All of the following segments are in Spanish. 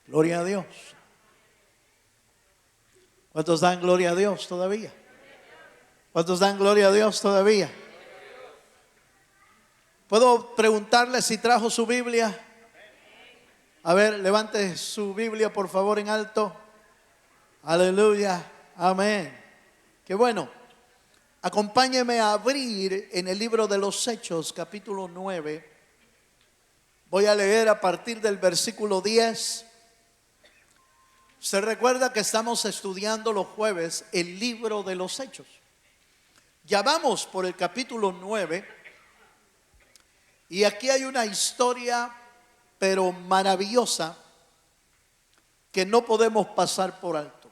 Gloria a Dios. ¿Cuántos dan gloria a Dios todavía? ¿Cuántos dan gloria a Dios todavía? ¿Puedo preguntarle si trajo su Biblia? A ver, levante su Biblia por favor en alto. Aleluya, amén. Qué bueno. Acompáñeme a abrir en el libro de los Hechos, capítulo 9. Voy a leer a partir del versículo 10. Se recuerda que estamos estudiando los jueves el libro de los Hechos. Ya vamos por el capítulo 9 y aquí hay una historia pero maravillosa que no podemos pasar por alto.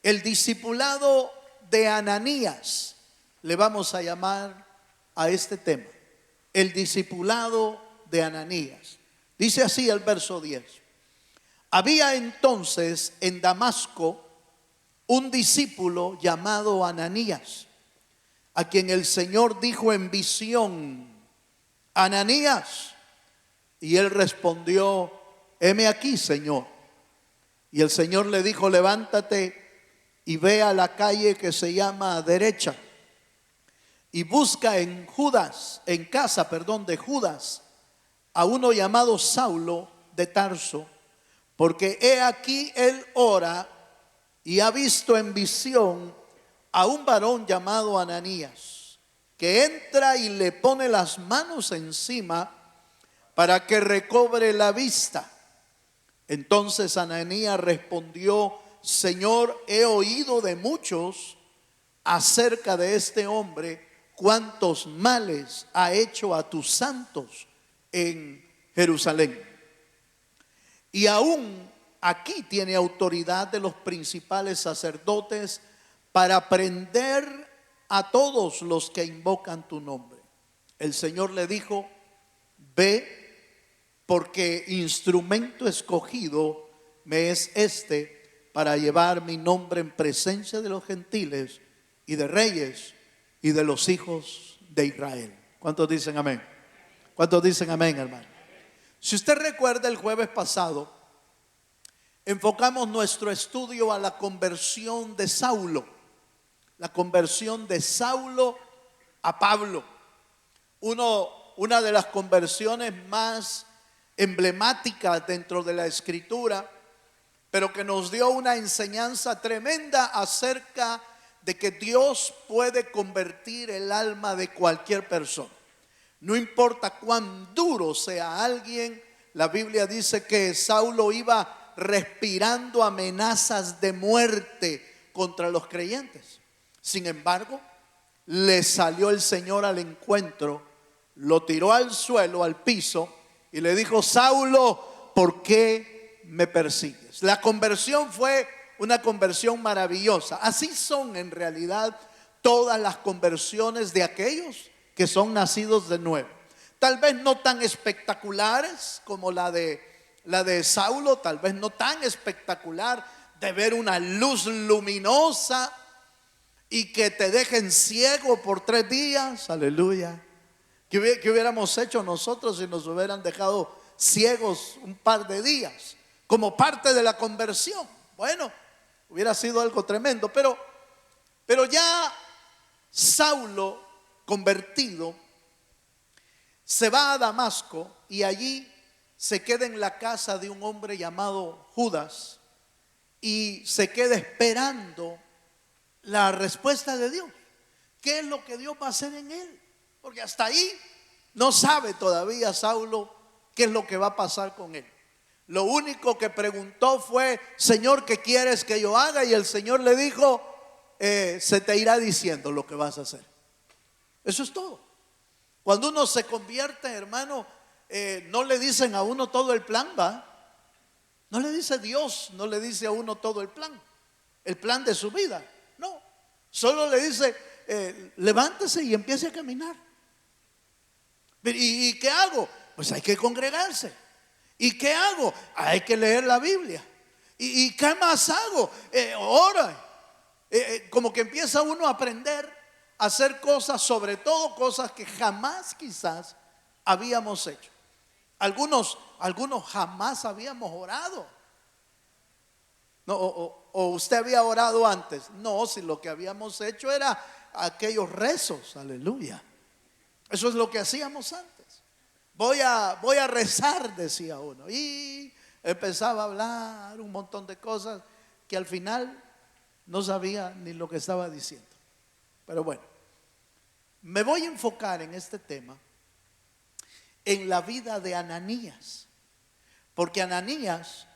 El discipulado de Ananías, le vamos a llamar a este tema, el discipulado de Ananías. Dice así el verso 10. Había entonces en Damasco un discípulo llamado Ananías, a quien el Señor dijo en visión: Ananías. Y él respondió: heme aquí, Señor. Y el Señor le dijo: levántate y ve a la calle que se llama Derecha y busca en casa de Judas, a uno llamado Saulo de Tarso, porque he aquí él ora y ha visto en visión a un varón llamado Ananías, que entra y le pone las manos encima para que recobre la vista. Entonces Ananías respondió: Señor, he oído de muchos acerca de este hombre, cuántos males ha hecho a tus santos en Jerusalén. Y aún aquí tiene autoridad de los principales sacerdotes para prender a todos los que invocan tu nombre. El Señor le dijo: ve, porque instrumento escogido me es este para llevar mi nombre en presencia de los gentiles y de reyes y de los hijos de Israel. ¿Cuántos dicen amén? ¿Cuántos dicen amén, hermano? Si usted recuerda, el jueves pasado enfocamos nuestro estudio a la conversión de Saulo. La conversión de Saulo a Pablo. Una de las conversiones más emblemáticas dentro de la Escritura, pero que nos dio una enseñanza tremenda acerca de que Dios puede convertir el alma de cualquier persona. No importa cuán duro sea alguien. La Biblia dice que Saulo iba respirando amenazas de muerte contra los creyentes. Sin embargo, le salió el Señor al encuentro, lo tiró al suelo, al piso, y le dijo: Saulo, ¿por qué me persigues? La conversión fue una conversión maravillosa. Así son en realidad todas las conversiones de aquellos que son nacidos de nuevo. Tal vez no tan espectaculares como la de Saulo, tal vez no tan espectacular de ver una luz luminosa y que te dejen ciego por 3 días. Aleluya. ¿Qué hubiéramos hecho nosotros si nos hubieran dejado ciegos un par de días como parte de la conversión? Bueno, hubiera sido algo tremendo. Pero ya Saulo, convertido, se va a Damasco y allí se queda en la casa de un hombre llamado Judas y se queda esperando la respuesta de Dios. ¿Qué es lo que Dios va a hacer en él? Porque hasta ahí no sabe todavía Saulo qué es lo que va a pasar con él. Lo único que preguntó fue: Señor, ¿qué quieres que yo haga? Y el Señor le dijo: se te irá diciendo lo que vas a hacer. Eso es todo. Cuando uno se convierte, hermano, no le dicen a uno todo el plan, ¿va? No le dice Dios, no le dice a uno todo el plan de su vida. No, solo le dice: levántese y empiece a caminar. ¿Y qué hago? Pues hay que congregarse. ¿Y qué hago? Hay que leer la Biblia. ¿Y qué más hago? Ora. Como que empieza uno a aprender a hacer cosas, sobre todo cosas que jamás quizás habíamos hecho. Algunos jamás habíamos orado. No, o usted había orado antes. No, si lo que habíamos hecho era aquellos rezos, aleluya. Eso es lo que hacíamos antes. Voy a rezar, decía uno. Y empezaba a hablar un montón de cosas que al final no sabía ni lo que estaba diciendo. Pero bueno, me voy a enfocar en este tema, en la vida de Ananías. Porque Ananías,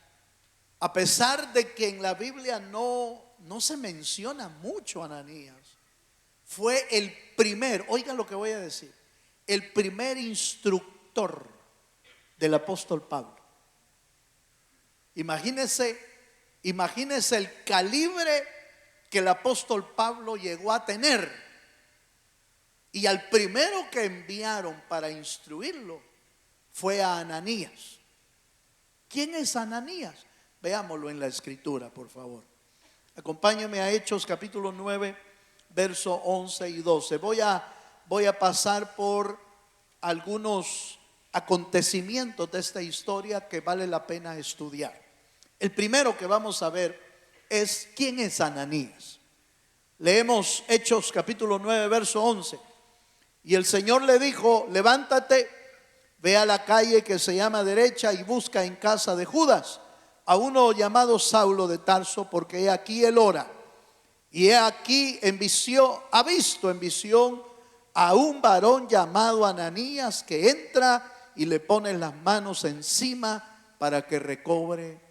a pesar de que en la Biblia no se menciona mucho a Ananías, fue el primer, oigan lo que voy a decir, el primer instructor del apóstol Pablo. Imagínense el calibre que el apóstol Pablo llegó a tener. Y al primero que enviaron para instruirlo fue a Ananías. ¿Quién es Ananías? Veámoslo en la escritura, por favor. Acompáñame a Hechos capítulo 9, verso 11 y 12. Voy a pasar por algunos acontecimientos de esta historia que vale la pena estudiar. El primero que vamos a ver es ¿quién es Ananías? Leemos Hechos capítulo 9, verso 11. Y el Señor le dijo: levántate, ve a la calle que se llama derecha y busca en casa de Judas a uno llamado Saulo de Tarso, porque he aquí él ora. Y he aquí ha visto en visión a un varón llamado Ananías, que entra y le pone las manos encima para que recobre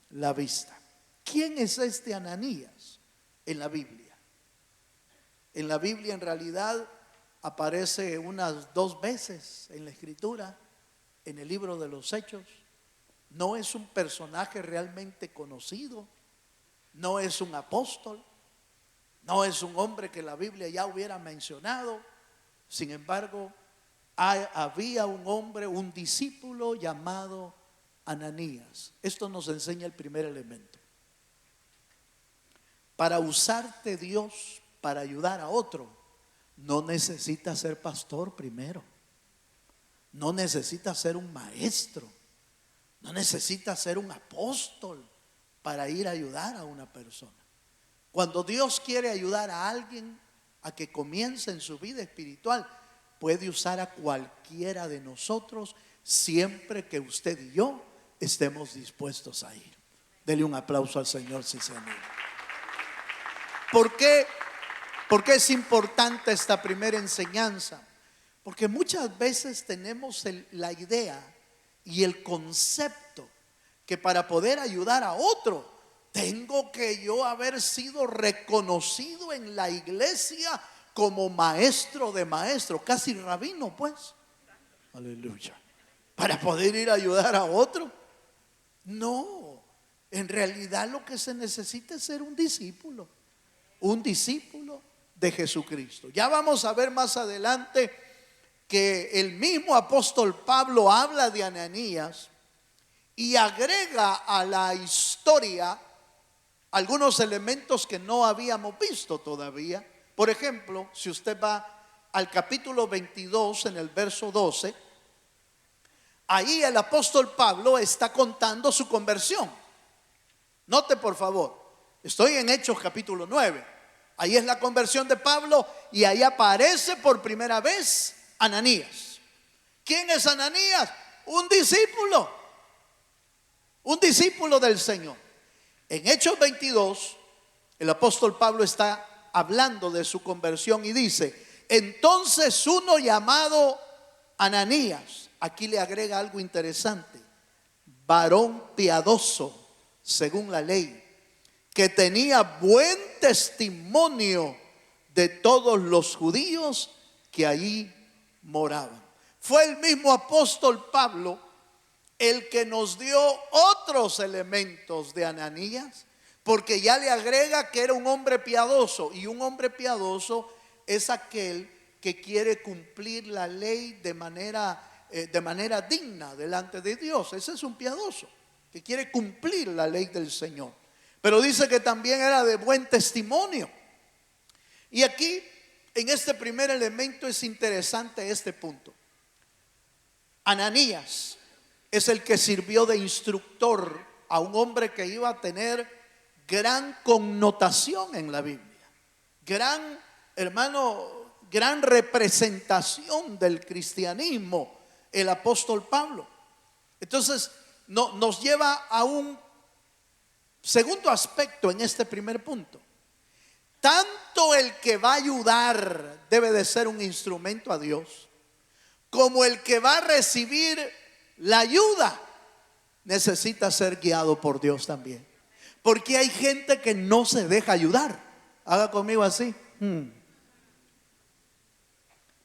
la vista. ¿Quién es este Ananías en la Biblia? En la Biblia en realidad aparece unas 2 veces en la escritura, en el libro de los Hechos. No es un personaje realmente conocido, no es un apóstol, no es un hombre que la Biblia ya hubiera mencionado. Sin embargo, había un hombre, un discípulo llamado Ananías. Esto nos enseña el primer elemento. Para usarte Dios para ayudar a otro, no necesitas ser pastor primero, no necesitas ser un maestro, no necesitas ser un apóstol para ir a ayudar a una persona. Cuando Dios quiere ayudar a alguien a que comience en su vida espiritual, puede usar a cualquiera de nosotros, siempre que usted y yo estemos dispuestos a ir. Dele un aplauso al Señor si se anima. ¿Por qué es importante esta primera enseñanza? Porque muchas veces tenemos la idea y el concepto que para poder ayudar a otro, tengo que yo haber sido reconocido en la iglesia como maestro de maestros, casi rabino, pues. Aleluya. Para poder ir a ayudar a otro. No, en realidad lo que se necesita es ser un discípulo de Jesucristo. Ya vamos a ver más adelante que el mismo apóstol Pablo habla de Ananías y agrega a la historia algunos elementos que no habíamos visto todavía. Por ejemplo, si usted va al capítulo 22 en el verso 12, ahí el apóstol Pablo está contando su conversión. Note por favor, estoy en Hechos capítulo 9. Ahí es la conversión de Pablo y ahí aparece por primera vez Ananías. ¿Quién es Ananías? Un discípulo del Señor. En Hechos 22, el apóstol Pablo está hablando de su conversión y dice: entonces uno llamado Ananías, aquí le agrega algo interesante, varón piadoso según la ley, que tenía buen testimonio de todos los judíos que allí moraban. Fue el mismo apóstol Pablo el que nos dio otros elementos de Ananías, porque ya le agrega que era un hombre piadoso, y un hombre piadoso es aquel que quiere cumplir la ley de manera digna delante de Dios. Ese es un piadoso que quiere cumplir la ley del Señor. Pero dice que también era de buen testimonio. Y aquí, en este primer elemento, es interesante este punto. Ananías es el que sirvió de instructor a un hombre que iba a tener gran connotación en la Biblia, gran, hermano, gran representación del cristianismo, el apóstol Pablo. Entonces, nos lleva a un segundo aspecto en este primer punto. Tanto el que va a ayudar debe de ser un instrumento a Dios, como el que va a recibir la ayuda necesita ser guiado por Dios también. Porque hay gente que no se deja ayudar. Haga conmigo así.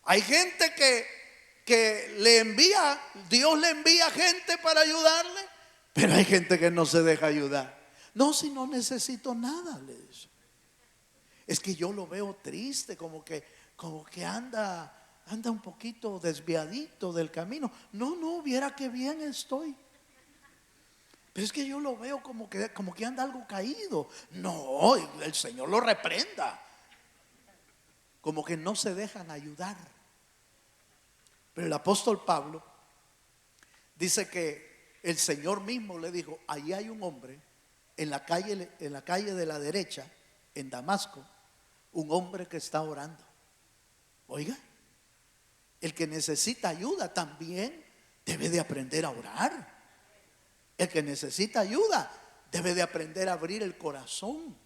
Hay gente que le envía, Dios le envía gente para ayudarle, pero hay gente que no se deja ayudar. No, si no necesito nada, le dice. Es que yo lo veo triste, como que anda un poquito desviadito del camino. No, viera qué bien estoy. Pero es que yo lo veo como que anda algo caído. No, el Señor lo reprenda. Como que no se dejan ayudar. Pero el apóstol Pablo dice que el Señor mismo le dijo: ahí hay un hombre en la calle de la derecha, en Damasco, un hombre que está orando. Oiga, el que necesita ayuda también debe de aprender a orar. El que necesita ayuda debe de aprender a abrir el corazón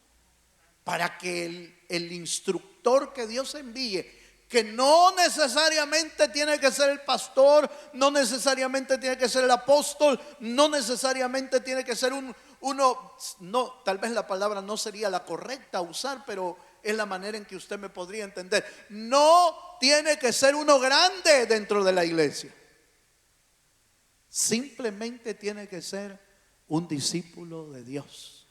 para que el instructor que Dios envíe, que no necesariamente tiene que ser el pastor, no necesariamente tiene que ser el apóstol, no necesariamente tiene que ser uno, no, tal vez la palabra no sería la correcta a usar, pero es la manera en que usted me podría entender. No tiene que ser uno grande dentro de la iglesia. Simplemente tiene que ser un discípulo de Dios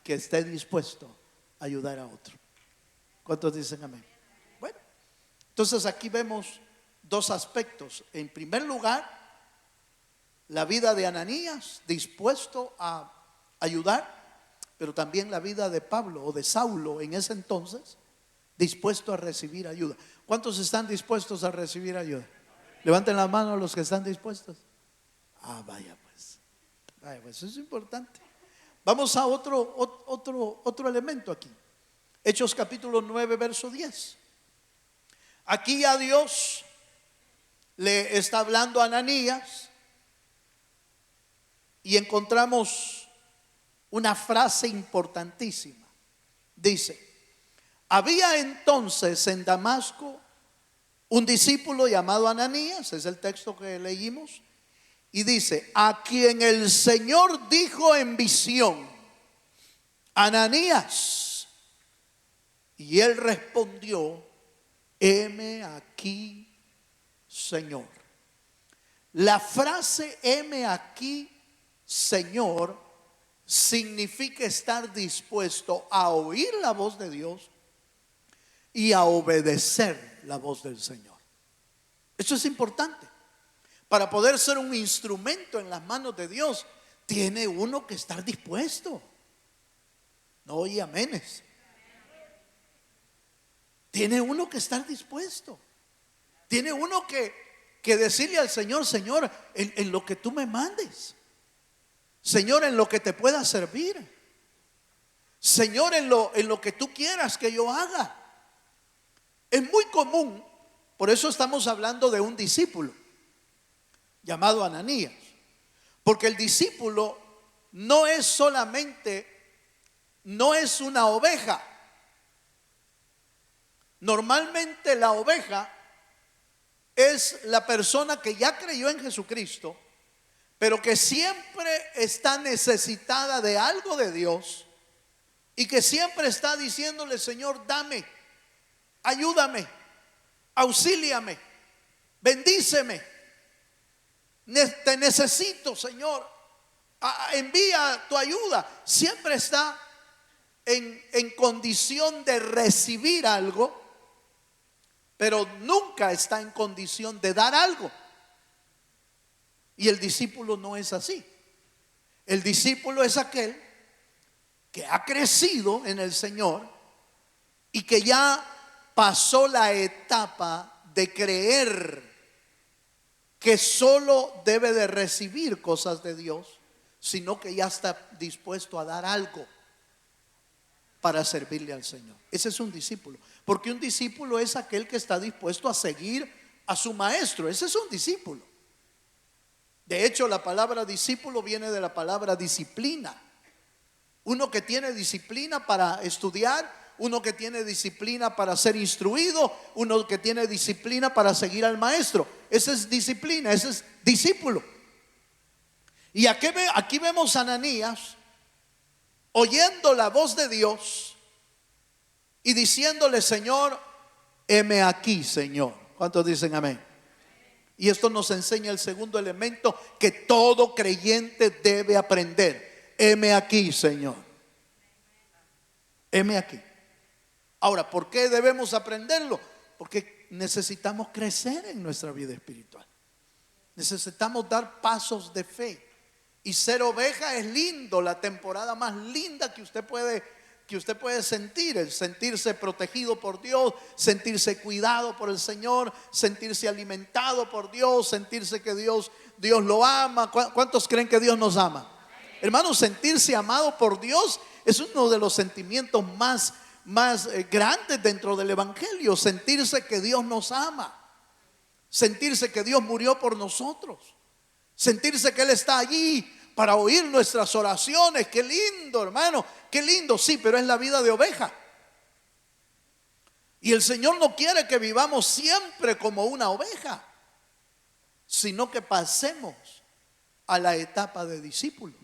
que esté dispuesto a ayudar a otro. ¿Cuántos dicen amén? Bueno, entonces aquí vemos dos aspectos. En primer lugar, la vida de Ananías, dispuesto a ayudar, pero también la vida de Pablo o de Saulo en ese entonces, dispuesto a recibir ayuda. ¿Cuántos están dispuestos a recibir ayuda? Levanten la mano los que están dispuestos. Vaya pues, eso es importante. Vamos a otro elemento aquí. Hechos capítulo 9, verso 10. Aquí ya Dios le está hablando a Ananías y encontramos una frase importantísima. Dice: había entonces en Damasco un discípulo llamado Ananías, es el texto que leímos. Y dice: a quien el Señor dijo en visión: Ananías. Y él respondió: heme aquí, Señor. La frase heme aquí, Señor, significa estar dispuesto a oír la voz de Dios y a obedecer la voz del Señor. Eso es importante. Para poder ser un instrumento en las manos de Dios, tiene uno que estar dispuesto. No oye amenes. Tiene uno que estar dispuesto. Tiene uno que decirle al Señor: Señor, en lo que tú me mandes. Señor, en lo que te pueda servir. Señor, en lo que tú quieras que yo haga. Es muy común, por eso estamos hablando de un discípulo llamado Ananías, porque el discípulo no es una oveja. Normalmente la oveja es la persona que ya creyó en Jesucristo, pero que siempre está necesitada de algo de Dios y que siempre está diciéndole: Señor, dame, ayúdame, auxíliame, bendíceme. Te necesito, Señor. Envía tu ayuda. Siempre está en condición de recibir algo, pero nunca está en condición de dar algo. Y el discípulo no es así. El discípulo es aquel que ha crecido en el Señor y que ya pasó la etapa de creer que solo debe de recibir cosas de Dios, sino que ya está dispuesto a dar algo. para servirle al Señor. Ese es un discípulo. Porque un discípulo es aquel que está dispuesto a seguir a su maestro. Ese es un discípulo. De hecho, la palabra discípulo viene de la palabra disciplina. Uno que tiene disciplina para estudiar, uno que tiene disciplina para ser instruido, uno que tiene disciplina para seguir al maestro. Esa es disciplina, ese es discípulo. Y aquí vemos a Ananías oyendo la voz de Dios y diciéndole: Señor, heme aquí, Señor. ¿Cuántos dicen amén? Y esto nos enseña el segundo elemento que todo creyente debe aprender. Heme aquí, Señor. Heme aquí. Ahora, ¿por qué debemos aprenderlo? Porque necesitamos crecer en nuestra vida espiritual. Necesitamos dar pasos de fe. Y ser oveja es lindo, la temporada más linda que usted puede sentir, el sentirse protegido por Dios, sentirse cuidado por el Señor, sentirse alimentado por Dios, sentirse que Dios lo ama. ¿Cuántos creen que Dios nos ama? Hermanos, sentirse amado por Dios es uno de los sentimientos más grandes dentro del evangelio. Sentirse que Dios nos ama, sentirse que Dios murió por nosotros, sentirse que Él está allí para oír nuestras oraciones. Qué lindo, hermano, qué lindo. Sí, pero es la vida de oveja. Y el Señor no quiere que vivamos siempre como una oveja, sino que pasemos a la etapa de discípulos,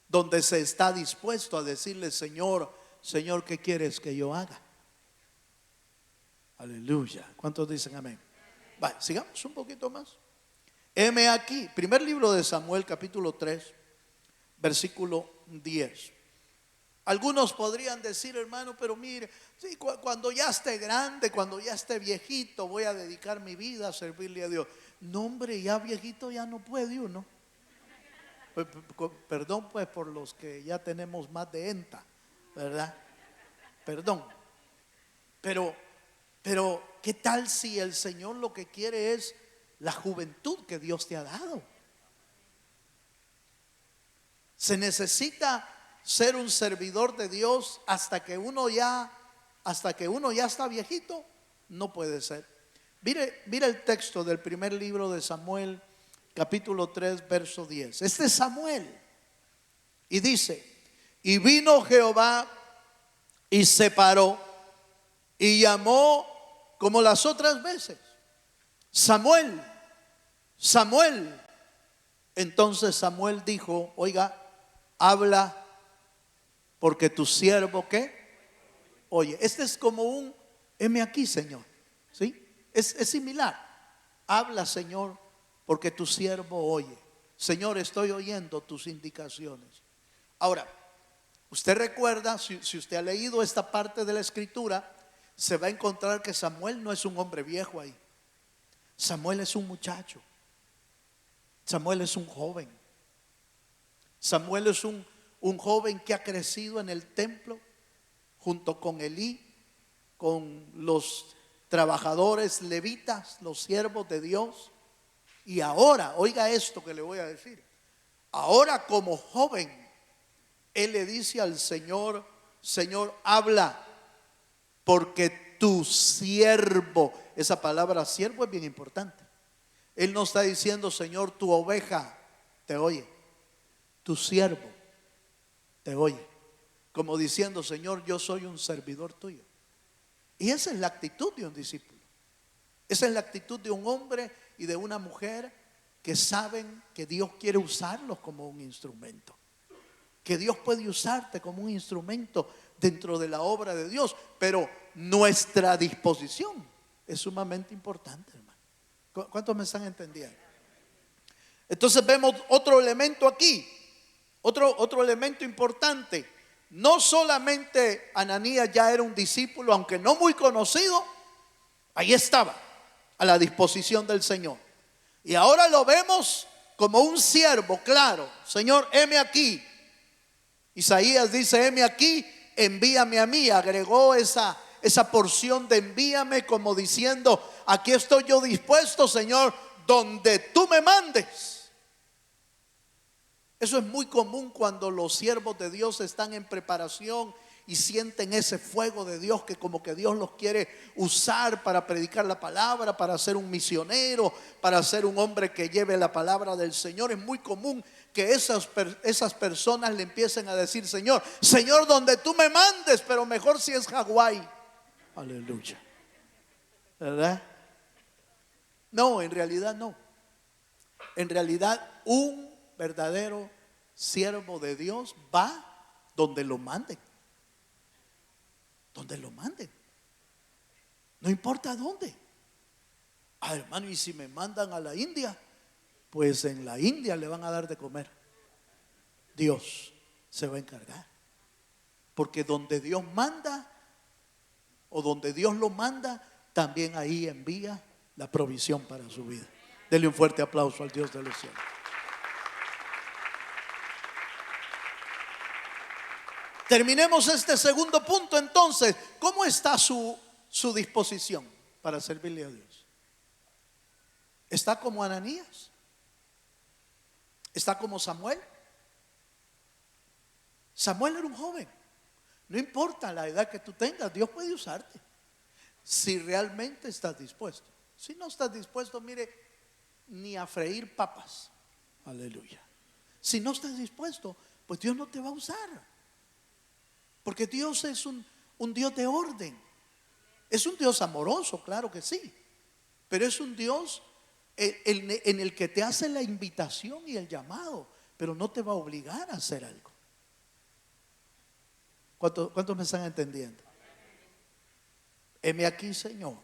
donde se está dispuesto a decirle: Señor, Señor, ¿qué quieres que yo haga? Aleluya. ¿Cuántos dicen amén? Vale, sigamos un poquito más. Heme aquí, primer libro de Samuel, capítulo 3, versículo 10. Algunos podrían decir: hermano, pero mire, sí, cuando ya esté grande, cuando ya esté viejito, voy a dedicar mi vida a servirle a Dios. No, hombre, ya viejito ya no puede uno. Perdón pues por los que ya tenemos más de enta, ¿verdad? Perdón. Pero ¿qué tal si el Señor lo que quiere es la juventud que Dios te ha dado? Se necesita ser un servidor de Dios hasta que uno ya está viejito. No puede ser. Mire el texto del primer libro de Samuel, capítulo 3, verso 10. Este es Samuel. Y dice: y vino Jehová y se paró y llamó como las otras veces: Samuel, Samuel. Entonces Samuel dijo: oiga, habla, porque tu siervo, ¿qué? Oye. Este es como un heme aquí, Señor. ¿Sí? Es similar. Habla, Señor, porque tu siervo oye. Señor, estoy oyendo tus indicaciones. Ahora, usted recuerda, si usted ha leído esta parte de la escritura, se va a encontrar que Samuel no es un hombre viejo ahí. Samuel es un muchacho. Samuel es un joven. Samuel es un joven que ha crecido en el templo junto con Elí, con los trabajadores levitas, los siervos de Dios. Y ahora, oiga esto que le voy a decir. Ahora, como joven, él le dice al Señor: Señor, habla, porque tu siervo. Esa palabra siervo es bien importante. Él no está diciendo: Señor, tu oveja te oye, tu siervo te oye. Como diciendo: Señor, yo soy un servidor tuyo. Y esa es la actitud de un discípulo. Esa es la actitud de un hombre y de una mujer que saben que Dios quiere usarlos como un instrumento, que Dios puede usarte como un instrumento dentro de la obra de Dios. Pero nuestra disposición es sumamente importante, hermano. ¿Cuántos me están entendiendo? Entonces vemos otro elemento aquí, otro elemento importante. No solamente Ananías ya era un discípulo, aunque no muy conocido, ahí estaba a la disposición del Señor. Y ahora lo vemos como un siervo, claro. Señor, heme aquí. Isaías dice: heme aquí, envíame a mí. Agregó esa porción de envíame, como diciendo: aquí estoy yo dispuesto, Señor, donde tú me mandes. Eso es muy común cuando los siervos de Dios están en preparación y sienten ese fuego de Dios, que como que Dios los quiere usar para predicar la palabra, para ser un misionero, para ser un hombre que lleve la palabra del Señor. Es muy común que esas personas le empiecen a decir: Señor, Señor, donde tú me mandes, pero mejor si es Hawái. Aleluya. ¿Verdad? No, en realidad no. En realidad un verdadero siervo de Dios va donde lo manden. Donde lo manden. No importa dónde. Ah, hermano, y si me mandan a la India, pues en la India le van a dar de comer. Dios se va a encargar. Porque donde Dios manda, o donde Dios lo manda, también ahí envía la provisión para su vida. Dele un fuerte aplauso al Dios de los cielos. Terminemos este segundo punto entonces. ¿Cómo está su disposición para servirle a Dios? ¿Está como Ananías? ¿Está como Samuel? Samuel era un joven. No importa la edad que tú tengas, Dios puede usarte si realmente estás dispuesto. Si no estás dispuesto, mire, ni a freír papas. Aleluya. Si no estás dispuesto, pues Dios no te va a usar. Porque Dios es un Dios de orden. Es un Dios amoroso, claro que sí. Pero es un Dios en el que te hace la invitación y el llamado, pero no te va a obligar a hacer algo. ¿Cuántos me están entendiendo? Heme aquí, Señor.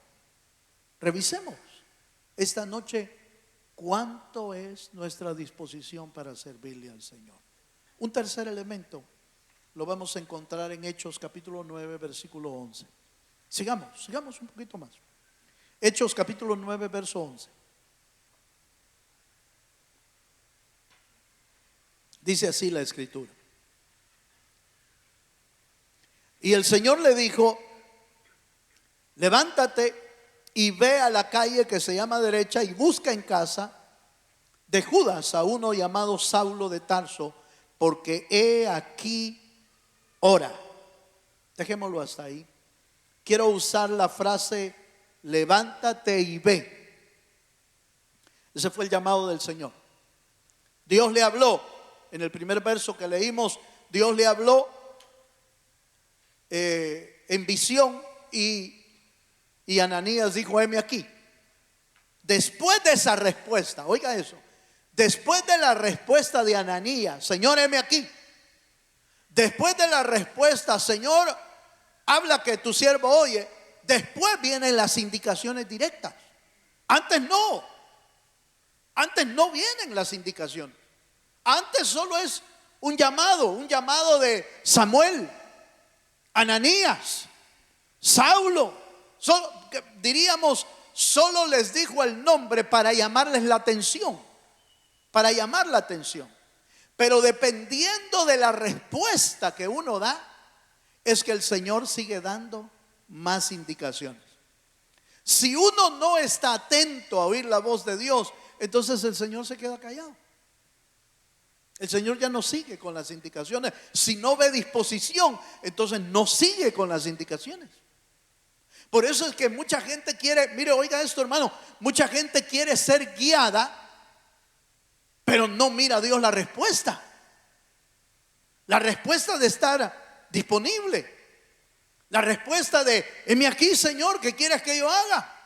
Revisemos esta noche cuánto es nuestra disposición para servirle al Señor. Un tercer elemento lo vamos a encontrar en Hechos capítulo 9, versículo 11. Sigamos un poquito más. Hechos capítulo 9, verso 11. Dice así la escritura. Y el Señor le dijo: levántate y ve a la calle que se llama derecha y busca en casa de Judas a uno llamado Saulo de Tarso, porque he aquí ora. Dejémoslo hasta ahí. Quiero usar la frase levántate y ve. Ese fue el llamado del Señor. Dios le habló. En el primer verso que leímos, Dios le habló en visión y Ananías dijo: heme aquí. Después de esa respuesta, oiga eso, después de la respuesta de Ananías: Señor, heme aquí. Después de la respuesta: Señor, habla que tu siervo oye. Después vienen las indicaciones directas. Antes no vienen las indicaciones. Antes solo es un llamado de Samuel, Ananías, Saulo. Diríamos, solo les dijo el nombre para llamarles la atención, para llamar la atención. Pero dependiendo de la respuesta que uno da, es que el Señor sigue dando más indicaciones. Si uno no está atento a oír la voz de Dios, entonces el Señor se queda callado. El Señor ya no sigue con las indicaciones. Si no ve disposición, entonces no sigue con las indicaciones. Por eso es que mucha gente quiere, mire, oiga esto, hermano, mucha gente quiere ser guiada, pero no mira a Dios la respuesta. La respuesta de estar disponible. La respuesta de: heme aquí, Señor, ¿qué quieres que yo haga?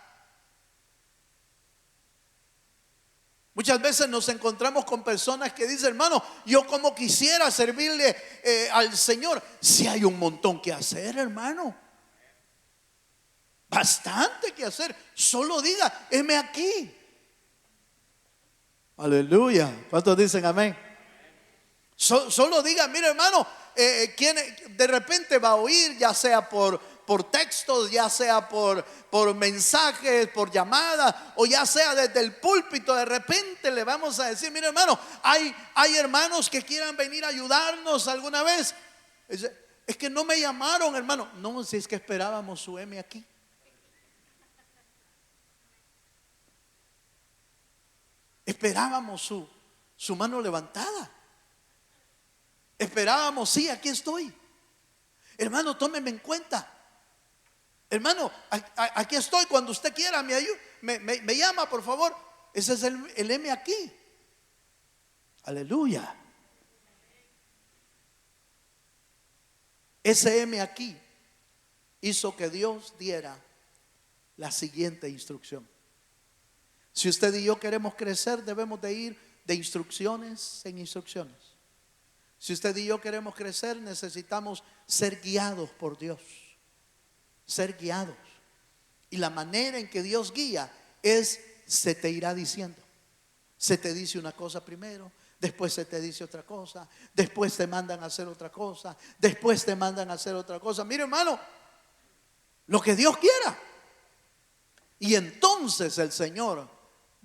Muchas veces nos encontramos con personas que dicen: hermano, yo como quisiera servirle al Señor. Si hay un montón que hacer, hermano. Bastante que hacer. Solo diga: heme aquí. Aleluya. ¿Cuántos dicen amén? Solo diga: mire, hermano, quien de repente va a oír, ya sea por textos, ya sea por mensajes, por llamadas, o ya sea desde el púlpito, de repente le vamos a decir: mire, hermano, hay hermanos que quieran venir a ayudarnos alguna vez. Es que no me llamaron, hermano. No, si es que esperábamos su M aquí. Esperábamos su mano levantada. Esperábamos: sí, aquí estoy. Hermano, tómeme en cuenta. Hermano, aquí estoy cuando usted quiera, me llama, por favor. Ese es el M aquí. Aleluya. Ese M aquí hizo que Dios diera la siguiente instrucción. Si usted y yo queremos crecer, debemos de ir de instrucciones en instrucciones. Si usted y yo queremos crecer, necesitamos ser guiados por Dios. Ser guiados. Y la manera en que Dios guía es, se te irá diciendo. Se te dice una cosa primero, después se te dice otra cosa, después te mandan a hacer otra cosa, después te mandan a hacer otra cosa. Mire, hermano, lo que Dios quiera. Y entonces el Señor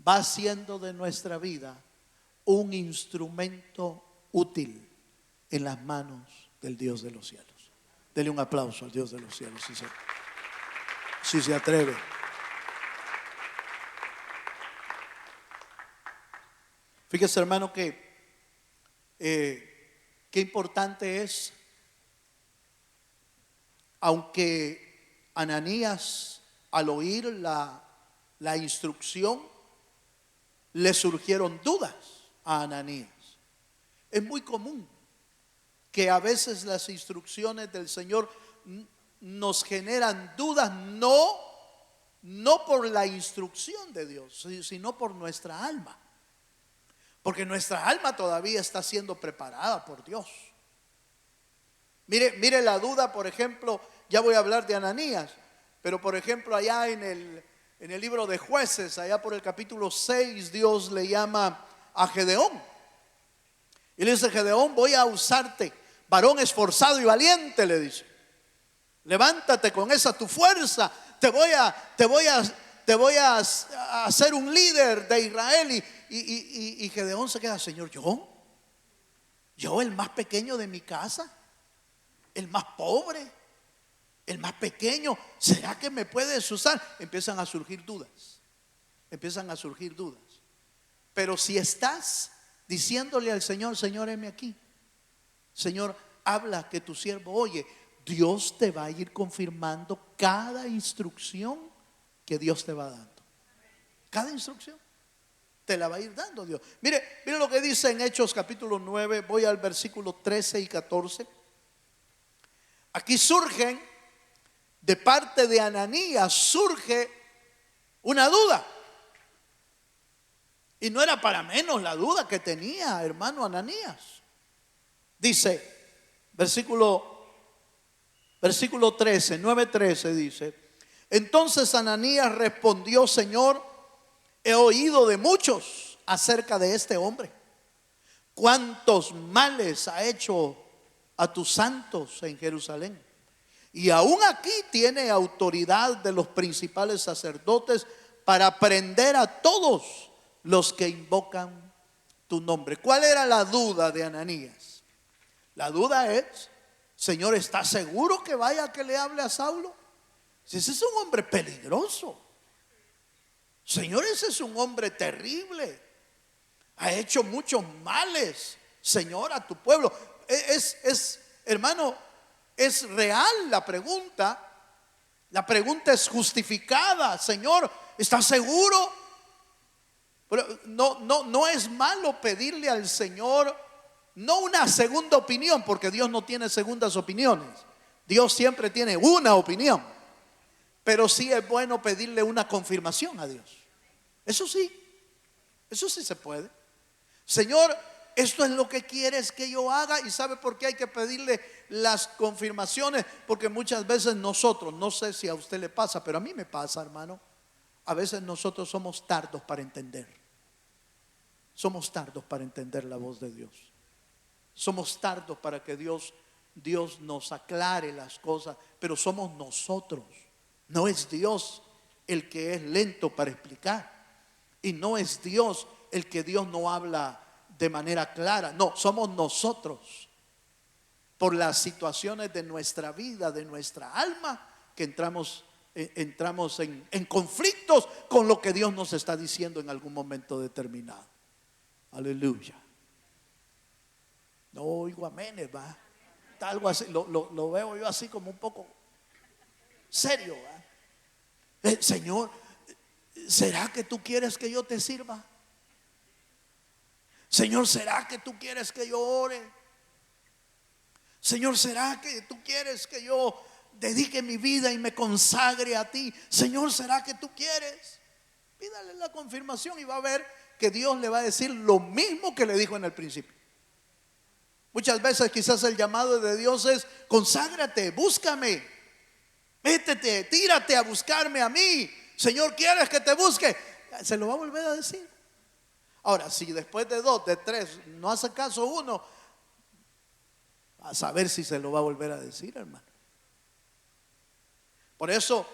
va haciendo de nuestra vida un instrumento útil en las manos del Dios de los cielos. Dele un aplauso al Dios de los cielos si se atreve. Fíjese, hermano, que qué importante es, aunque Ananías, al oír la instrucción, le surgieron dudas a Ananías. Es muy común que a veces las instrucciones del Señor nos generan dudas, no por la instrucción de Dios, sino por nuestra alma. Porque nuestra alma todavía está siendo preparada por Dios. Mire la duda, por ejemplo, ya voy a hablar de Ananías, pero por ejemplo allá en el libro de Jueces, allá por el capítulo 6, Dios le llama a Gedeón. Y le dice: Gedeón, voy a usarte, varón esforzado y valiente, le dice. Levántate con esa tu fuerza, te voy a hacer un líder de Israel. Y Gedeón se queda: Señor, yo el más pequeño de mi casa, el más pobre, el más pequeño, ¿será que me puedes usar? Empiezan a surgir dudas. Pero si estás diciéndole al Señor: Señor, heme aquí, Señor, habla, que tu siervo oye, Dios te va a ir confirmando cada instrucción que Dios te va dando. Cada instrucción te la va a ir dando Dios. Mire lo que dice en Hechos capítulo 9, voy al versículo 13 y 14. Aquí surgen, de parte de Ananías, surge una duda. Y no era para menos la duda que tenía, hermano, Ananías. Dice, versículo 13, 9:13 dice: entonces Ananías respondió: Señor, he oído de muchos acerca de este hombre, cuántos males ha hecho a tus santos en Jerusalén, y aún aquí tiene autoridad de los principales sacerdotes para prender a todos los que invocan tu nombre. ¿Cuál era la duda de Ananías? La duda es: Señor, ¿estás seguro que vaya a que le hable a Saulo? Si ese es un hombre peligroso. Señor, ese es un hombre terrible. Ha hecho muchos males, Señor, a tu pueblo. Hermano, es real la pregunta. La pregunta es justificada. Señor, ¿estás seguro? Pero no es malo pedirle al Señor, no una segunda opinión, porque Dios no tiene segundas opiniones. Dios siempre tiene una opinión. Pero sí es bueno pedirle una confirmación a Dios. Eso sí se puede. Señor, esto es lo que quieres que yo haga. ¿Y sabe por qué hay que pedirle las confirmaciones? Porque muchas veces nosotros, no sé si a usted le pasa, pero a mí me pasa, hermano, a veces nosotros somos tardos para entender. Somos tardos para entender la voz de Dios. Somos tardos para que Dios nos aclare las cosas, pero somos nosotros. No es Dios el que es lento para explicar, y no es Dios el que Dios no habla de manera clara. No, somos nosotros, por las situaciones de nuestra vida, de nuestra alma, que entramos en conflictos con lo que Dios nos está diciendo en algún momento determinado. Aleluya. No oigo aménes, va. Está algo así, lo veo yo así como un poco serio, ¿verdad? Señor, ¿será que tú quieres que yo te sirva? Señor, ¿será que tú quieres que yo ore? Señor, ¿será que tú quieres que yo dedique mi vida y me consagre a ti? Señor, ¿será que tú quieres? Pídale la confirmación y va a ver que Dios le va a decir lo mismo que le dijo en el principio. Muchas veces quizás el llamado de Dios es: conságrate, búscame, métete, tírate a buscarme a mí. Señor, ¿quieres que te busque? Se lo va a volver a decir. Ahora, si después de 2, de 3 no hace caso uno, a saber si se lo va a volver a decir, hermano. Por eso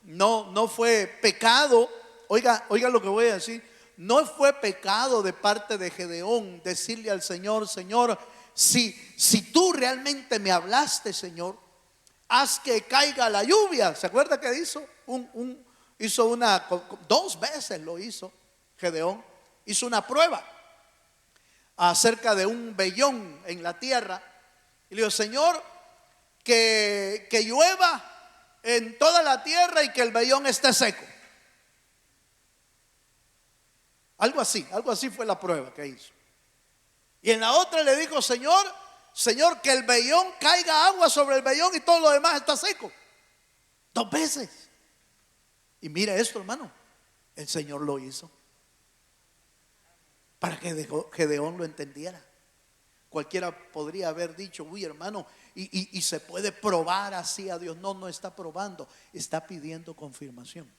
no fue pecado. Oiga lo que voy a decir. No fue pecado de parte de Gedeón decirle al Señor: Señor, si tú realmente me hablaste, Señor, haz que caiga la lluvia. ¿Se acuerda que hizo? Hizo 2 veces lo hizo Gedeón. Hizo una prueba acerca de un vellón en la tierra. Y le dijo: Señor, que llueva en toda la tierra y que el vellón esté seco. Algo así fue la prueba que hizo. Y en la otra le dijo: Señor, que el vellón caiga agua sobre el vellón y todo lo demás está seco. 2 veces. Y mira esto, hermano, el Señor lo hizo para que Gedeón lo entendiera. Cualquiera podría haber dicho: uy, hermano, y se puede probar así a Dios. No está probando, está pidiendo confirmación.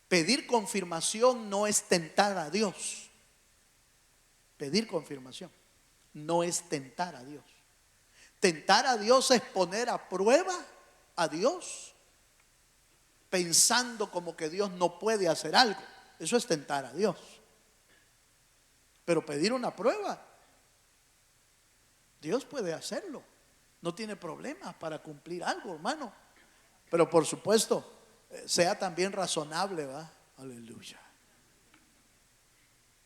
Pedir confirmación no es tentar a Dios. Pedir confirmación no es tentar a Dios. Tentar a Dios es poner a prueba a Dios, pensando como que Dios no puede hacer algo. Eso es tentar a Dios. Pero pedir una prueba, Dios puede hacerlo. No tiene problemas para cumplir algo, hermano. Pero por supuesto, sea también razonable, ¿va? Aleluya.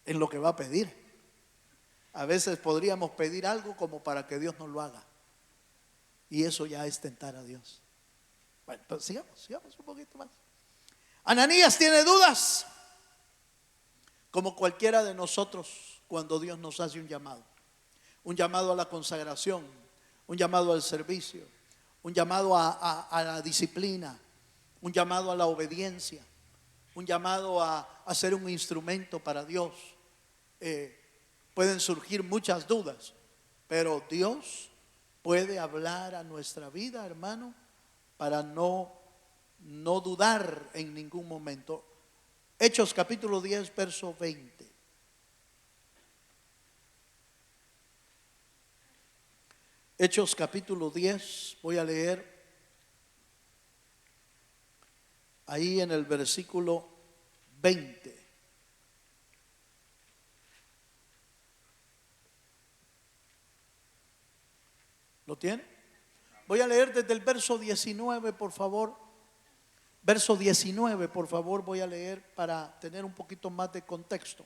En lo que va a pedir. A veces podríamos pedir algo como para que Dios no lo haga. Y eso ya es tentar a Dios. Bueno, pues sigamos un poquito más. Ananías tiene dudas, como cualquiera de nosotros cuando Dios nos hace un llamado a la consagración, un llamado al servicio, un llamado a la disciplina, un llamado a la obediencia, un llamado a ser un instrumento para Dios. Pueden surgir muchas dudas, pero Dios puede hablar a nuestra vida, hermano, para no dudar en ningún momento. Hechos capítulo 10, verso 20. Hechos capítulo 10, voy a leer ahí en el versículo 20. ¿Lo tiene? Voy a leer desde el verso 19, por favor. Verso 19, por favor, voy a leer para tener un poquito más de contexto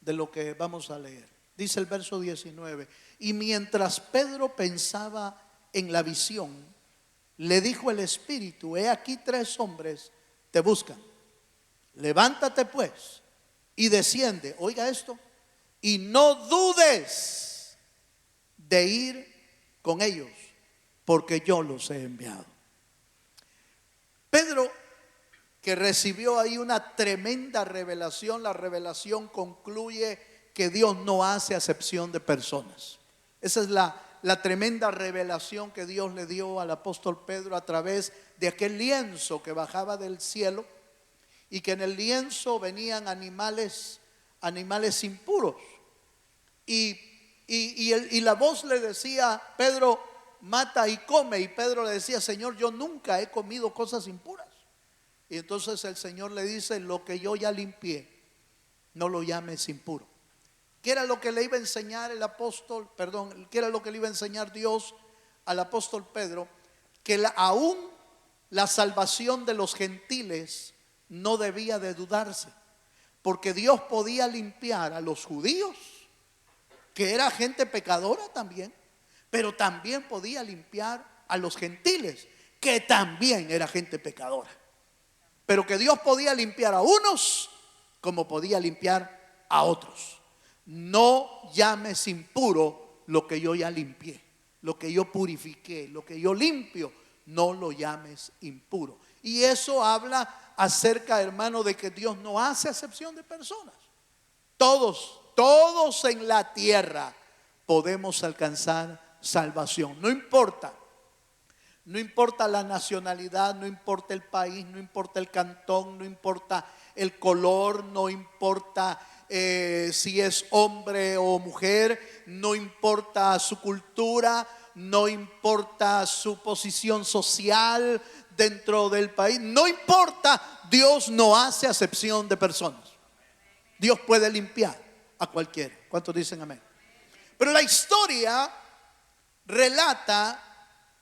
de lo que vamos a leer. Dice el verso 19: y mientras Pedro pensaba en la visión, le dijo el Espíritu: he aquí 3 hombres te buscan. Levántate pues y desciende. Oiga esto. Y no dudes de ir con ellos, porque yo los he enviado. Pedro, que recibió ahí una tremenda revelación, la revelación concluye que Dios no hace acepción de personas. Esa es la tremenda revelación que Dios le dio al apóstol Pedro a través de aquel lienzo que bajaba del cielo, y que en el lienzo venían animales impuros. Y la voz le decía: Pedro, mata y come. Y Pedro le decía: Señor, yo nunca he comido cosas impuras. Y entonces el Señor le dice: lo que yo ya limpié, no lo llames impuro. ¿Qué era lo que le iba a enseñar qué era lo que le iba a enseñar Dios al apóstol Pedro? Que aún la salvación de los gentiles no debía de dudarse, porque Dios podía limpiar a los judíos, que era gente pecadora también, pero también podía limpiar a los gentiles, que también era gente pecadora. Pero que Dios podía limpiar a unos como podía limpiar a otros. No llames impuro lo que yo ya limpié, lo que yo purifiqué, lo que yo limpio, no lo llames impuro. Y eso habla acerca, hermano, de que Dios no hace acepción de personas. Todos en la tierra podemos alcanzar salvación. No importa la nacionalidad, no importa el país, no importa el cantón, no importa el color, no importa si es hombre o mujer, no importa su cultura, no importa su posición social dentro del país, no importa, Dios no hace acepción de personas. Dios puede limpiar a cualquiera. ¿Cuántos dicen amén? Pero la historia relata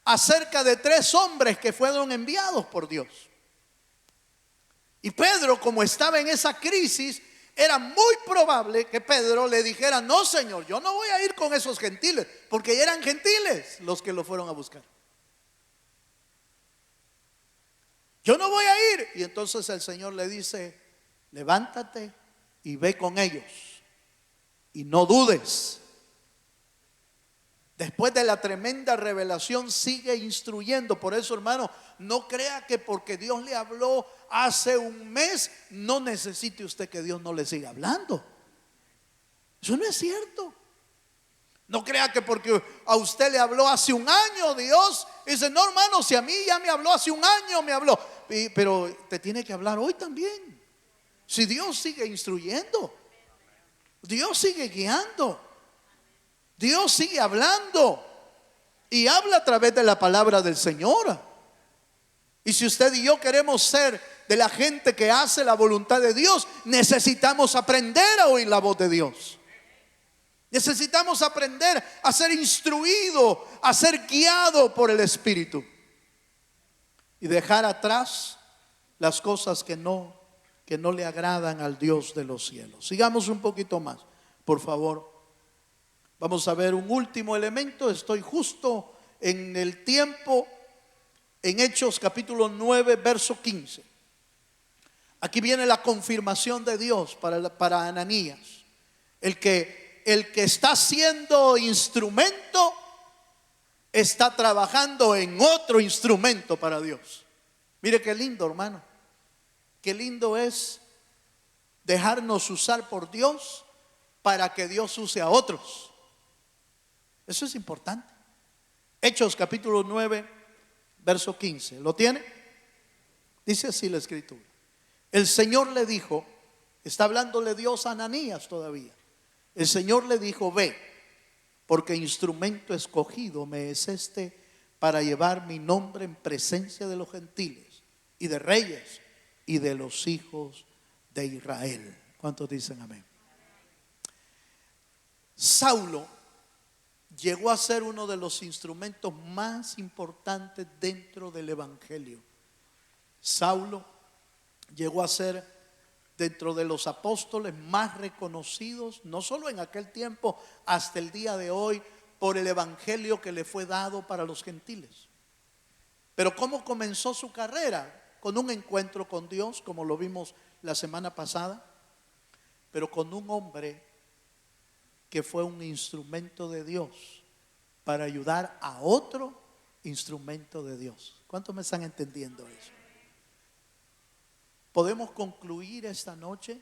acerca de 3 hombres que fueron enviados por Dios. Y Pedro, como estaba en esa crisis, era muy probable que Pedro le dijera: no, Señor, yo no voy a ir con esos gentiles, porque eran gentiles los que lo fueron a buscar. Yo no voy a ir. Y entonces el Señor le dice: levántate y ve con ellos, y no dudes. Después de la tremenda revelación sigue instruyendo. Por eso, hermano, no crea que porque Dios le habló hace un mes, no necesite usted que Dios no le siga hablando. Eso no es cierto. No crea que porque a usted le habló hace un año Dios, dice: no, hermano, si a mí ya me habló hace un año, me habló. Pero te tiene que hablar hoy también. Si Dios sigue instruyendo, Dios sigue guiando, Dios sigue hablando, y habla a través de la palabra del Señor. Y si usted y yo queremos ser de la gente que hace la voluntad de Dios, necesitamos aprender a oír la voz de Dios. Necesitamos aprender a ser instruido, a ser guiado por el Espíritu, y dejar atrás las cosas que no le agradan al Dios de los cielos. Sigamos un poquito más, por favor. Vamos a ver un último elemento. Estoy justo en el tiempo, en Hechos capítulo 9, verso 15. Aquí viene la confirmación de Dios para Ananías. El que está siendo instrumento está trabajando en otro instrumento para Dios. Mire qué lindo, hermano. Qué lindo es dejarnos usar por Dios para que Dios use a otros. Eso es importante. Hechos capítulo 9, verso 15. ¿Lo tiene? Dice así la escritura: el Señor le dijo, está hablándole Dios a Ananías todavía. El Señor le dijo: ve, porque instrumento escogido me es este para llevar mi nombre en presencia de los gentiles y de reyes y de los hijos de Israel. ¿Cuántos dicen amén? Saulo llegó a ser uno de los instrumentos más importantes dentro del evangelio. Saulo llegó a ser dentro de los apóstoles más reconocidos, no solo en aquel tiempo, hasta el día de hoy, por el evangelio que le fue dado para los gentiles. Pero ¿cómo comenzó su carrera? Con un encuentro con Dios, como lo vimos la semana pasada, pero con un hombre que fue un instrumento de Dios para ayudar a otro instrumento de Dios. ¿Cuántos me están entendiendo eso? Podemos concluir esta noche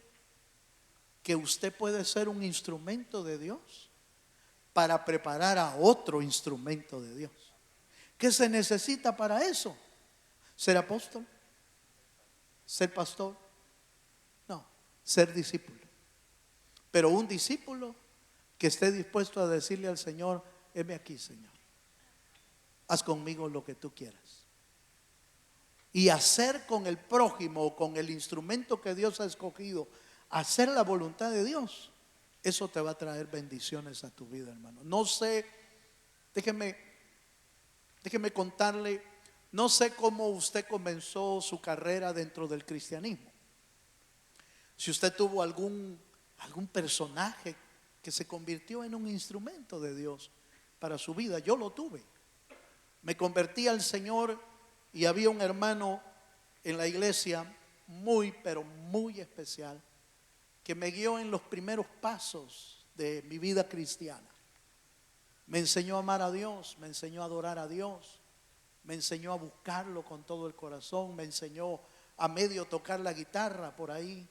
que usted puede ser un instrumento de Dios para preparar a otro instrumento de Dios. ¿Qué se necesita para eso? ¿Ser apóstol? ¿Ser pastor? No, ser discípulo. Pero un discípulo que esté dispuesto a decirle al Señor: heme aquí, Señor, haz conmigo lo que tú quieras. Y hacer con el prójimo o con el instrumento que Dios ha escogido, hacer la voluntad de Dios, eso te va a traer bendiciones a tu vida, hermano. No sé, déjeme contarle, no sé cómo usted comenzó su carrera dentro del cristianismo. Si usted tuvo algún personaje que se convirtió en un instrumento de Dios para su vida. Yo lo tuve. Me convertí al Señor y había un hermano en la iglesia muy, pero muy especial, que me guió en los primeros pasos de mi vida cristiana. Me enseñó a amar a Dios, me enseñó a adorar a Dios, me enseñó a buscarlo con todo el corazón, me enseñó a medio tocar la guitarra por ahí.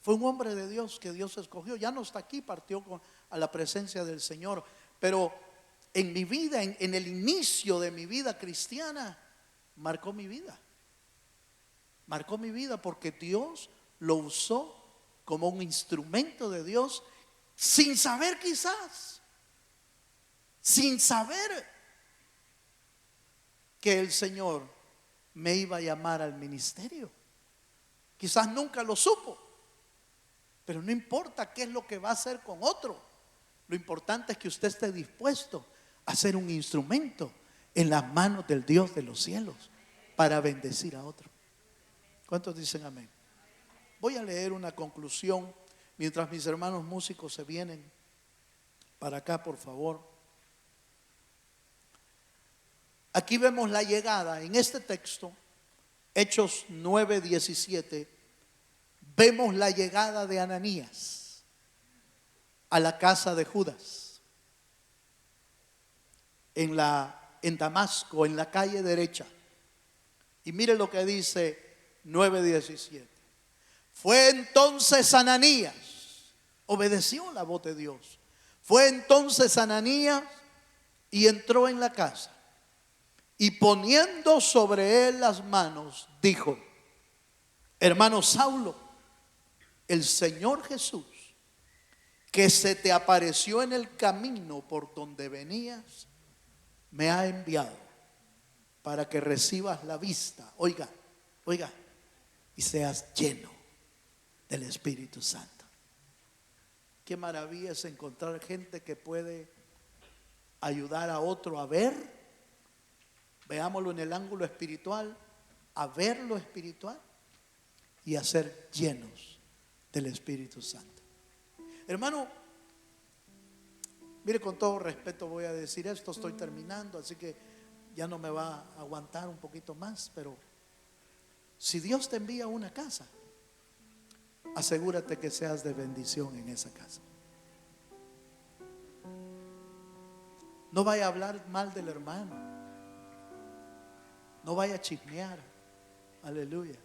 Fue un hombre de Dios que Dios escogió. Ya no está aquí, partió a la presencia del Señor. Pero en mi vida, en el inicio de mi vida cristiana, marcó mi vida. Marcó mi vida porque Dios lo usó como un instrumento de Dios, sin saber quizás, sin saber que el Señor me iba a llamar al ministerio. Quizás nunca lo supo, pero no importa qué es lo que va a hacer con otro. Lo importante es que usted esté dispuesto a ser un instrumento en las manos del Dios de los cielos para bendecir a otro. ¿Cuántos dicen amén? Voy a leer una conclusión mientras mis hermanos músicos se vienen para acá, por favor. Aquí vemos la llegada en este texto, Hechos 9:17. Vemos la llegada de Ananías a la casa de Judas en Damasco, en la calle derecha. Y mire lo que dice 9:17. Fue entonces Ananías, obedeció la voz de Dios. Fue entonces Ananías y entró en la casa, y poniendo sobre él las manos, dijo: hermano Saulo, el Señor Jesús, que se te apareció en el camino por donde venías, me ha enviado para que recibas la vista, oiga, y seas lleno del Espíritu Santo. Qué maravilla es encontrar gente que puede ayudar a otro a ver, veámoslo en el ángulo espiritual, a ver lo espiritual y a ser llenos del Espíritu Santo. Hermano, mire, con todo respeto voy a decir esto, estoy terminando, así que ya no me va a aguantar un poquito más, pero si Dios te envía a una casa, asegúrate que seas de bendición en esa casa. No vaya a hablar mal del hermano, no vaya a chismear, aleluya.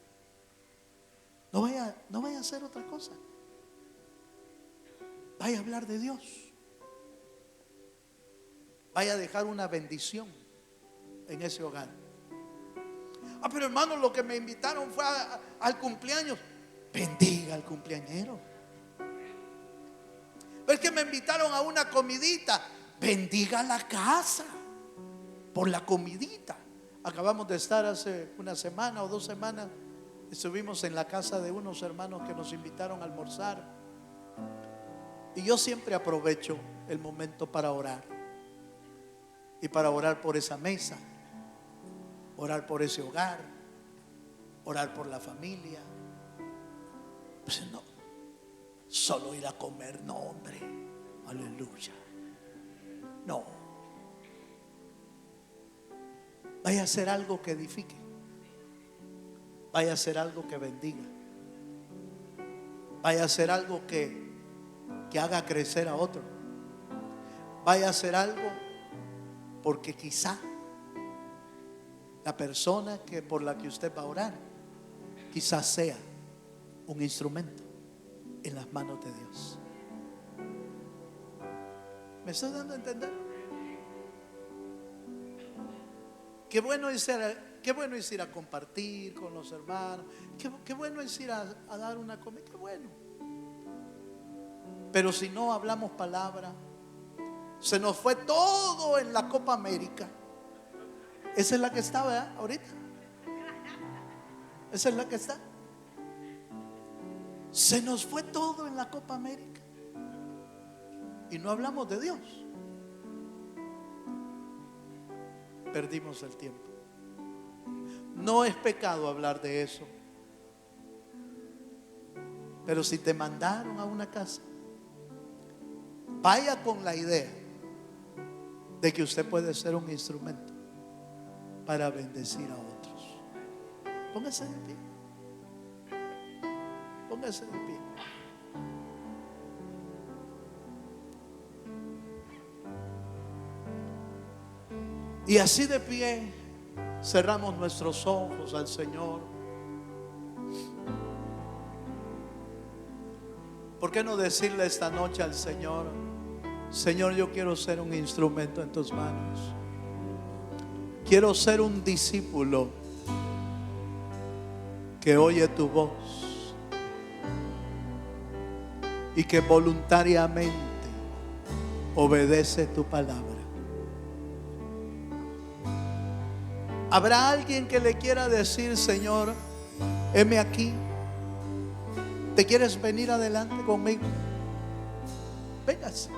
No vaya a hacer otra cosa. Vaya a hablar de Dios. Vaya a dejar una bendición en ese hogar. Pero hermano, lo que me invitaron fue al cumpleaños. Bendiga al cumpleañero. Es que me invitaron a una comidita. Bendiga la casa por la comidita. Acabamos de estar hace una semana o 2 semanas. Estuvimos en la casa de unos hermanos que nos invitaron a almorzar. Y yo siempre aprovecho el momento para orar. Y para orar por esa mesa, orar por ese hogar, orar por la familia. Pues no, solo ir a comer, no, hombre, aleluya. No, vaya a hacer algo que edifique, vaya a hacer algo que bendiga, vaya a hacer algo que haga crecer a otro, vaya a hacer algo porque quizá la persona por la que usted va a orar quizás sea un instrumento en las manos de Dios. ¿Me estoy dando a entender? Qué bueno es ir a compartir con los hermanos. Qué bueno es ir a dar una comida. Qué bueno. Pero si no hablamos palabra, se nos fue todo en la Copa América. Esa es la que está, ¿verdad? Ahorita. Esa es la que está. Se nos fue todo en la Copa América y no hablamos de Dios. Perdimos el tiempo. No es pecado hablar de eso, pero si te mandaron a una casa, vaya con la idea de que usted puede ser un instrumento para bendecir a otros. Póngase de pie. Póngase de pie. Y así de pie cerramos nuestros ojos al Señor. ¿Por qué no decirle esta noche al Señor: Señor, yo quiero ser un instrumento en tus manos. Quiero ser un discípulo que oye tu voz y que voluntariamente obedece tu palabra. ¿Habrá alguien que le quiera decir: Señor, heme aquí? ¿Te quieres venir adelante conmigo? Véngase.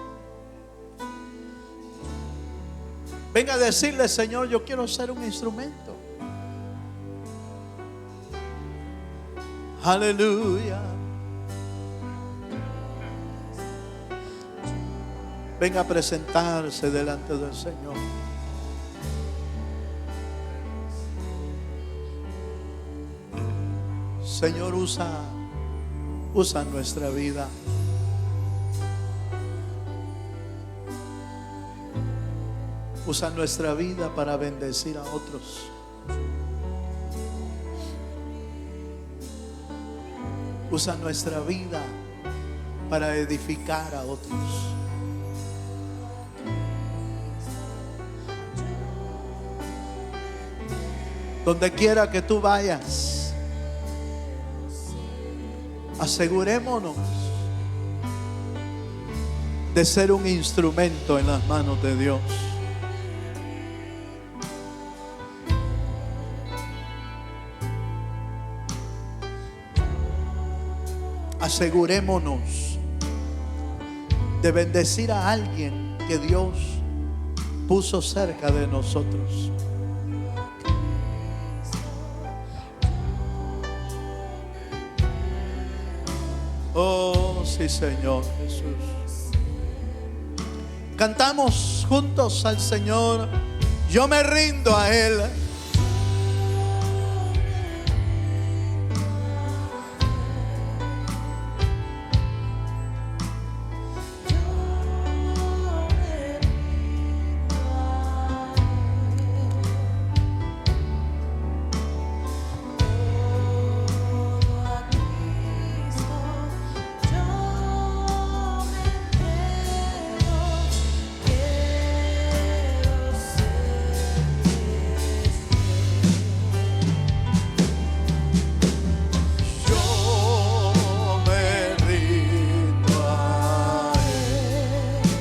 Venga a decirle: Señor, yo quiero ser un instrumento. Aleluya. Venga a presentarse delante del Señor. Señor, usa nuestra vida. Usa nuestra vida para bendecir a otros. Usa nuestra vida para edificar a otros. Donde quiera que tú vayas, asegurémonos de ser un instrumento en las manos de Dios. Asegurémonos de bendecir a alguien que Dios puso cerca de nosotros. Oh, sí, Señor Jesús. Cantamos juntos al Señor: yo me rindo a Él.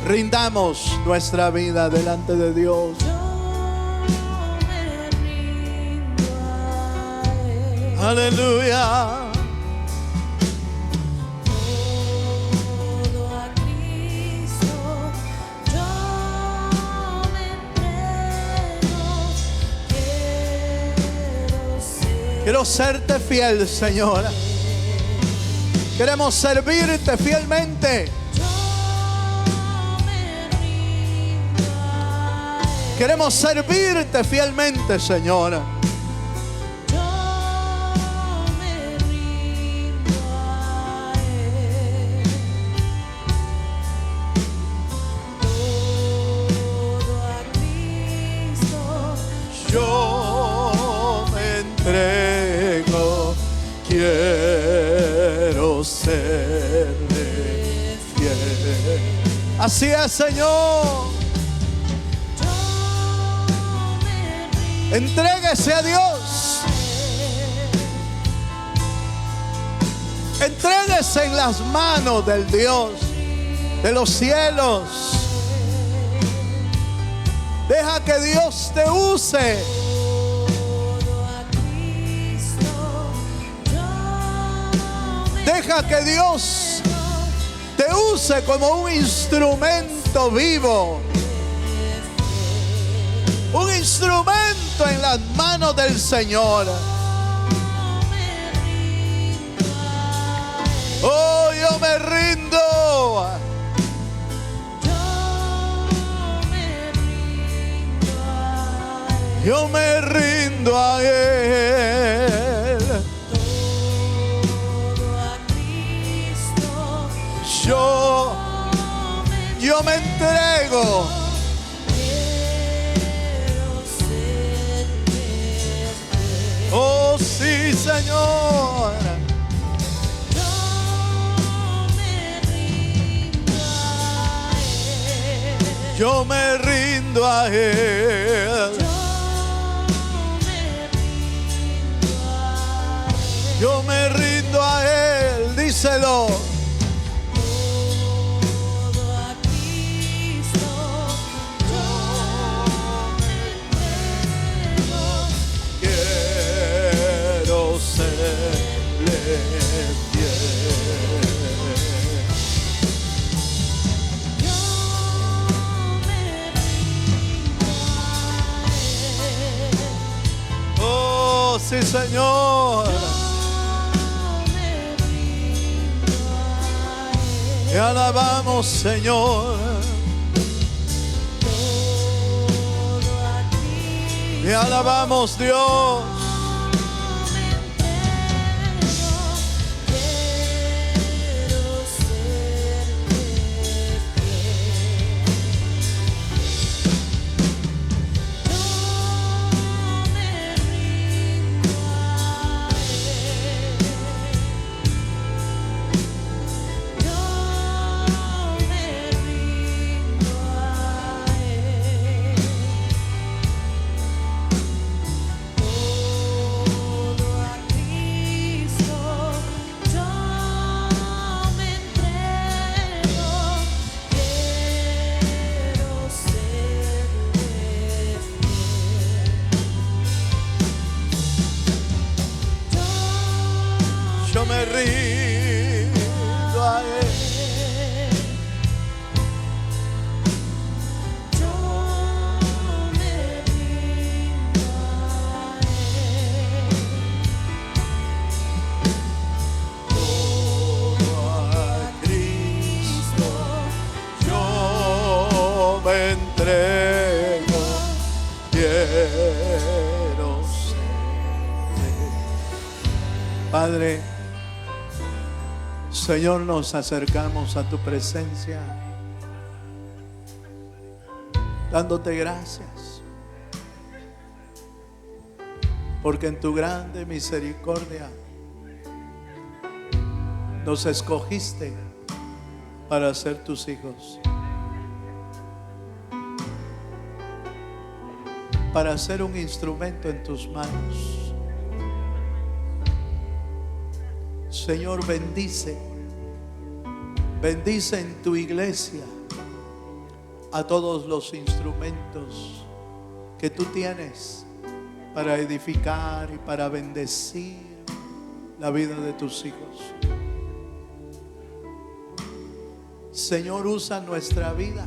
Rindamos nuestra vida delante de Dios. Aleluya. Todo a Cristo yo me entrego. Quiero serte fiel, Señor. Queremos servirte fielmente. Queremos servirte fielmente, Señor. Yo me rindo a Él. Todo a Cristo Yo me entrego. Quiero serle fiel. Así es, Señor. Entréguese a Dios. Entréguese en las manos del Dios de los cielos. Deja que Dios te use. Deja que Dios te use como un instrumento vivo. Un instrumento en las manos del Señor. Oh, yo me rindo. yo me rindo a Él. Todo a Cristo Yo me entrego. quiero servirte. Oh sí, Señor. Yo me rindo a Él. Yo me rindo a Él. Yo me rindo a Él. Díselo. Todo a Cristo yo me entrego. Quiero serle fiel. Yo me rindo a Él. Oh sí, Señor. Yo me rindo a Él. Te alabamos, Señor. Todo a Cristo Te alabamos, Dios. me entrego. Quiero serle fiel. Yo me rindo a Él. Yo me rindo a Él. Todo a Cristo yo me entrego. Quiero serle fiel. Yo me rindo a Él. Yo me rindo a Él. Todo a Cristo yo me entrego. Quiero ser. Padre, Señor, nos acercamos a tu presencia dándote gracias, porque en tu grande misericordia nos escogiste para ser tus hijos, para ser un instrumento en tus manos. Señor, bendice en tu iglesia a todos los instrumentos que tú tienes para edificar y para bendecir la vida de tus hijos. Señor, usa nuestra vida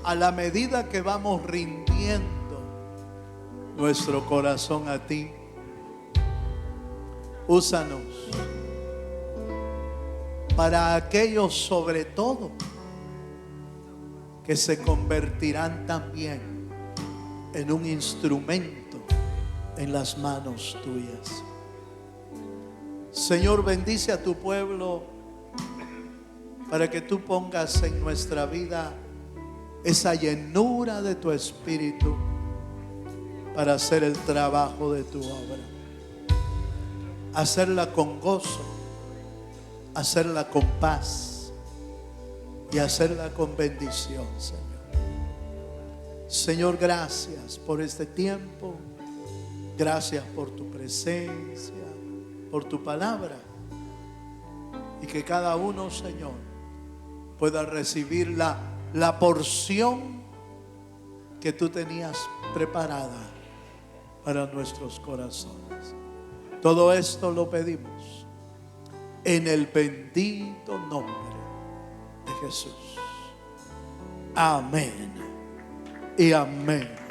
a la medida que vamos rindiendo nuestro corazón a ti. Úsanos para aquellos, sobre todo, que se convertirán también en un instrumento en las manos tuyas. Señor, bendice a tu pueblo para que tú pongas en nuestra vida esa llenura de tu espíritu para hacer el trabajo de tu obra. Hacerla con gozo, hacerla con paz y hacerla con bendición, Señor. Señor, gracias por este tiempo. Gracias por tu presencia, por tu palabra. Y que cada uno, Señor, pueda recibir la porción que tú tenías preparada para nuestros corazones. Todo esto lo pedimos en el bendito nombre de Jesús. Amén y amén.